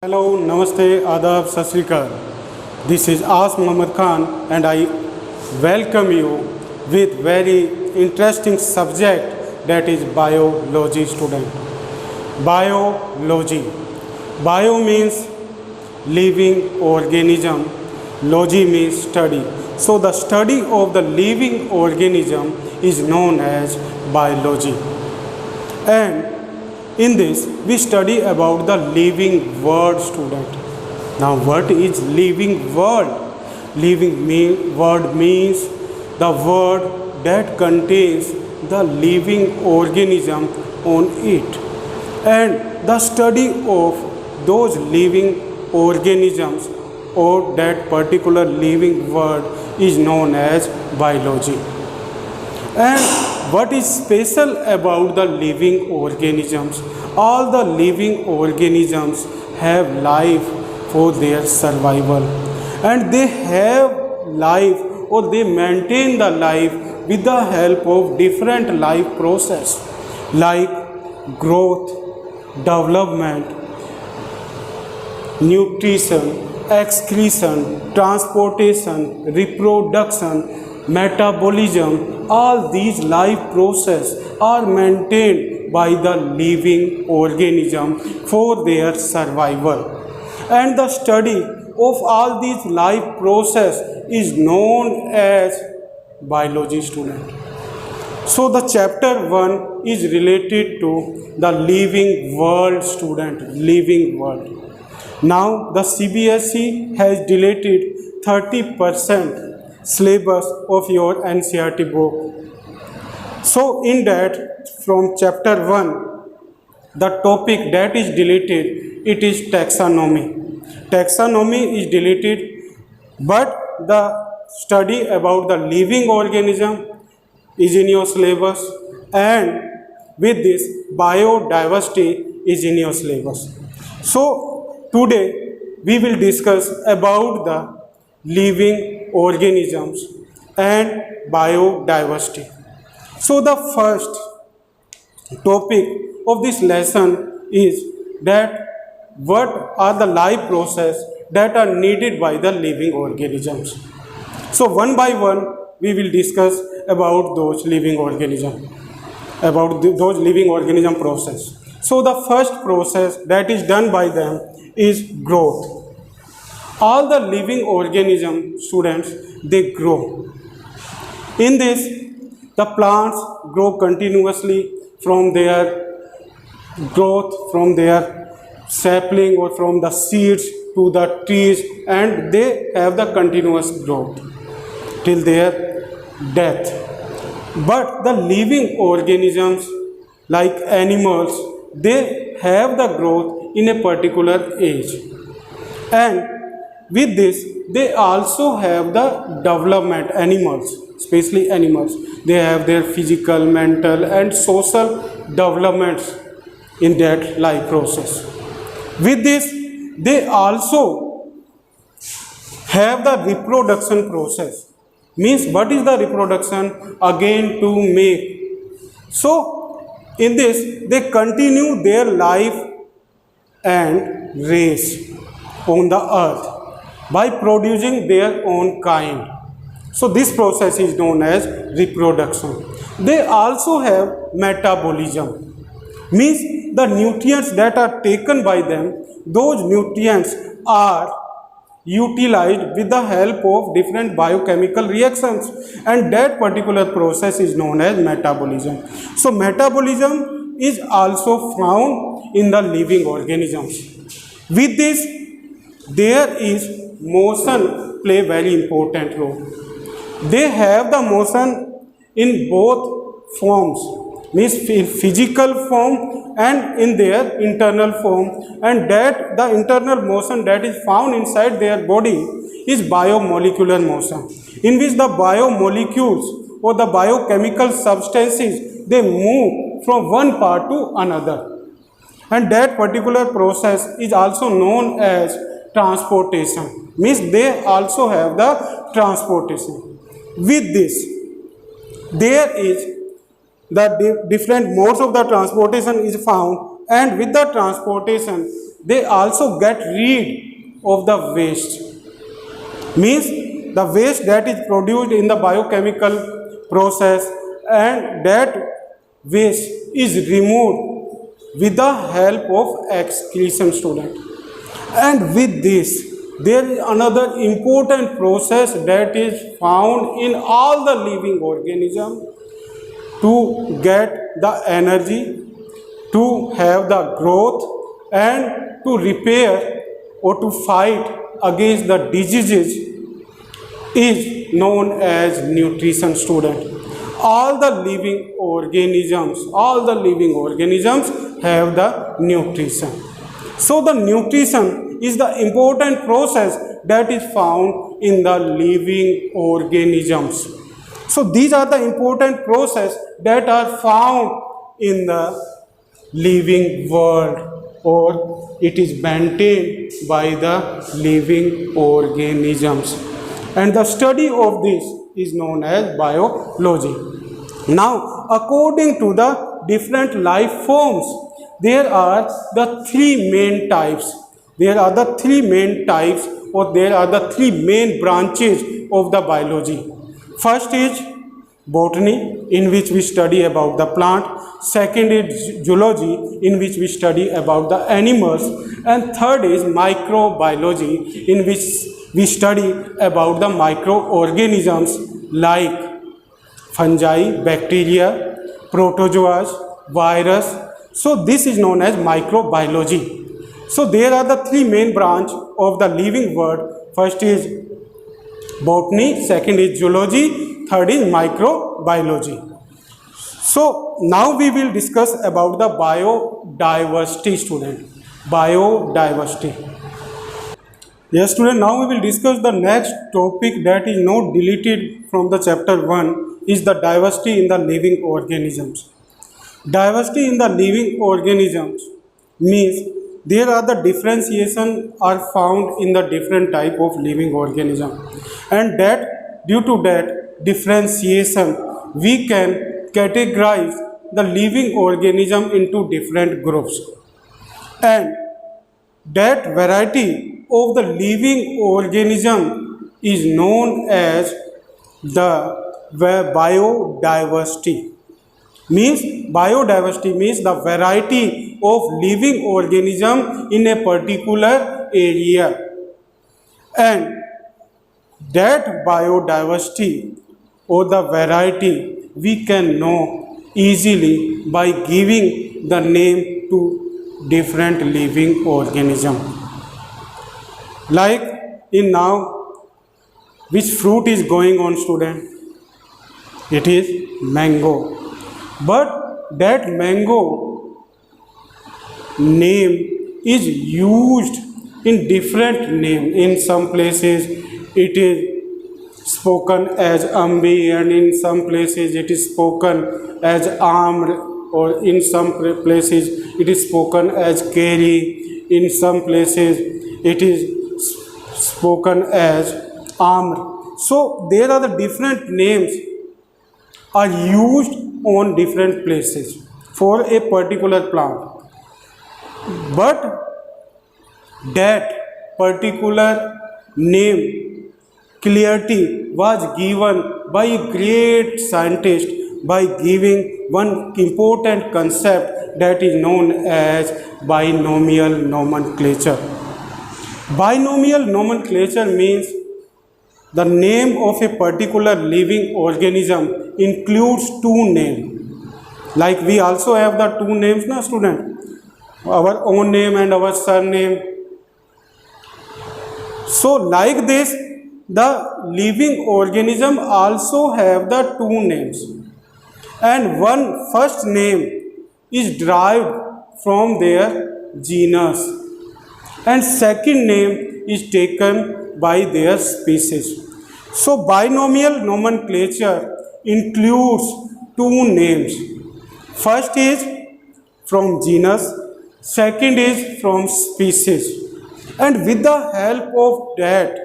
Hello, Namaste, Adab, Sat Sri Akal. This is As Muhammad Khan and I welcome you with very interesting subject, that is biology student. Biology. Bio means living organism, logy means study. So the study of the living organism is known as biology. And in this, we study about the living world, student. Now, what is living world? Word means the word that contains the living organism on it. And the study of those living organisms or that particular living world is known as biology. And what is special about the living organisms? All the living organisms have life for their survival, and they have life or they maintain the life with the help of different life process like growth, development, nutrition, excretion, transportation, reproduction, metabolism. All these life processes are maintained by the living organism for their survival. And the study of all these life process is known as biology, student. So the chapter 1 is related to the living world, student, living world. Now the CBSE has deleted 30% syllabus of your NCERT book. So in that, from chapter 1, the topic that is deleted, it is taxonomy. Taxonomy is deleted, but the study about the living organism is in your syllabus, and with this biodiversity is in your syllabus. So today we will discuss about the living organisms and biodiversity. So the first topic of this lesson is that what are the life processes that are needed by the living organisms. So one by one we will discuss about those living organisms, about those living organism process. So the first process that is done by them is growth. All the living organisms, students, they grow. In this, the plants grow continuously from their growth, from their sapling or from the seeds to the trees, and they have the continuous growth till their death. But the living organisms like animals, they have the growth in a particular age. And with this, they also have the development, animals, especially animals. They have their physical, mental and social developments in that life process. With this, they also have the reproduction process. Means what is the reproduction? Again, to make. So in this, they continue their life and race on the earth by producing their own kind. So this process is known as reproduction. They also have metabolism. Means the nutrients that are taken by them, those nutrients are utilized with the help of different biochemical reactions, and that particular process is known as metabolism. So metabolism is also found in the living organisms. With this, there is motion play very important role. They have the motion in both forms, means in physical form and in their internal form, and that the internal motion that is found inside their body is biomolecular motion, in which the biomolecules or the biochemical substances, they move from one part to another, and that particular process is also known as transportation. Means they also have the transportation. With this, there is the different modes of the transportation is found, and with the transportation they also get rid of the waste. Means the waste that is produced in the biochemical process, and that waste is removed with the help of excretion, student. And with this, there is another important process that is found in all the living organisms to get the energy, to have the growth, and to repair or to fight against the diseases is known as nutrition, student. All the living organisms have the nutrition. So the nutrition is the important process that is found in the living organisms. So these are the important processes that are found in the living world, or it is maintained by the living organisms. And the study of this is known as biology. Now, according to the different life forms, there are the three main types. There are the three main types, or there are the three main branches of the biology. First is botany, in which we study about the plant. Second is zoology, in which we study about the animals. And third is microbiology, in which we study about the microorganisms like fungi, bacteria, protozoas, virus. So this is known as microbiology. So there are the three main branches of the living world. First is botany, second is zoology, third is microbiology. So now we will discuss about the biodiversity, student. Biodiversity. Yes, student, now we will discuss the next topic that is not deleted from the chapter 1, is the diversity in the living organisms. Diversity in the living organisms means there are the differentiation are found in the different type of living organism, and that due to that differentiation we can categorize the living organism into different groups, and that variety of the living organism is known as the biodiversity. Biodiversity means the variety of living organism in a particular area, and that biodiversity or the variety we can know easily by giving the name to different living organism. Like in now, which fruit is going on, student? It is mango. But that mango name is used in different name. In some places it is spoken as ambi, and in some places it is spoken as amr, or in some places it is spoken as keri, in some places it is spoken as amr. So there are the different names are used on different places for a particular plant, but that particular name clarity was given by a great scientist by giving one important concept that is known as binomial nomenclature. Binomial nomenclature means the name of a particular living organism includes two names. Like we also have the two names, na student? Our own name and our surname. So like this, the living organism also have the two names. And one first name is derived from their genus, and second name is taken by their species. So binomial nomenclature includes two names. First is from genus, second is from species. And with the help of that,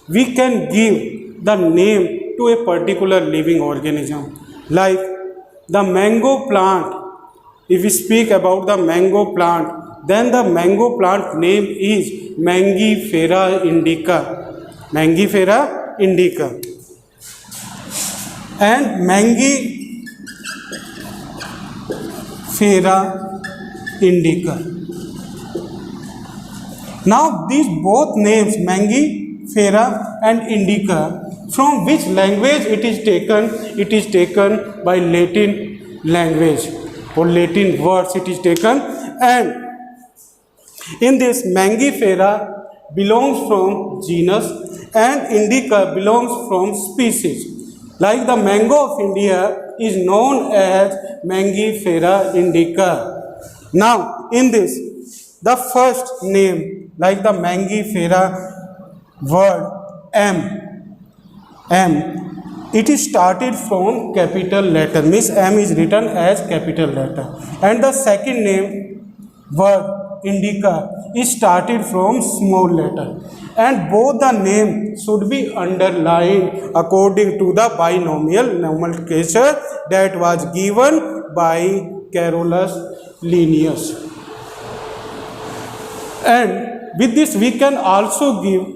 we can give the name to a particular living organism. Like the mango plant, if we speak about the mango plant, then the mango plant name is Mangifera indica. Mangifera indica. And Mangifera indica. Now these both names, Mangifera and indica, from which language it is taken? It is taken by Latin language or Latin words it is taken. And in this, Mangifera belongs from genus and indica belongs from species. Like the mango of India is known as Mangifera indica. Now in this, the first name, like the Mangifera word M, it is started from capital letter, means M is written as capital letter. And the second name word indica is started from small letter. And both the names should be underlined according to the binomial nomenclature that was given by Carolus Linnaeus. And with this we can also give,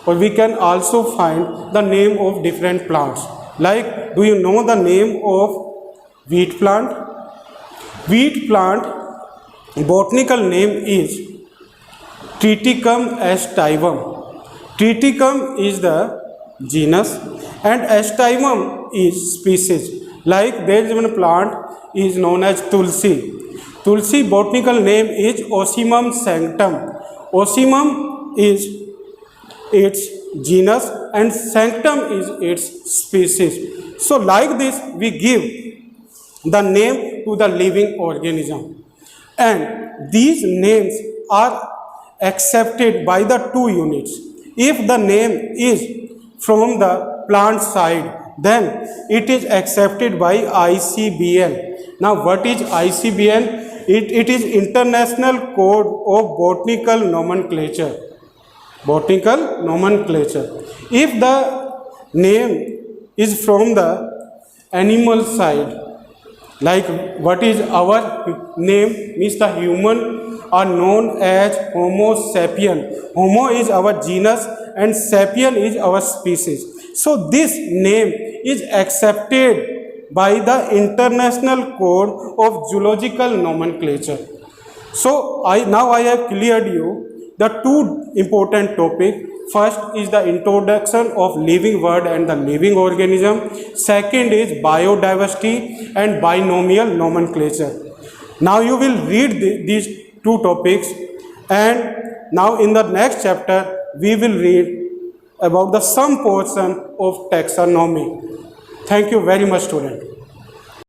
or we can also find the name of different plants. Like, do you know the name of wheat plant? Wheat plant botanical name is Triticum aestivum. Triticum is the genus and aestivum is species. Like there is one plant is known as Tulsi. Tulsi botanical name is Ocimum sanctum. Ocimum is its genus and sanctum is its species. So like this we give the name to the living organism, and these names are accepted by the two units. If the name is from the plant side, then it is accepted by ICBN. Now what is ICBN? It is International Code of Botanical Nomenclature. Botanical nomenclature. If the name is from the animal side, like what is our name, means the human are known as Homo sapien. Homo is our genus and sapien is our species. So this name is accepted by the International Code of Zoological Nomenclature. So now I have cleared you the two important topics. First is the introduction of living world and the living organism. Second is biodiversity and binomial nomenclature. Now you will read these two topics, and now in the next chapter we will read about the some portion of taxonomy. Thank you very much, student.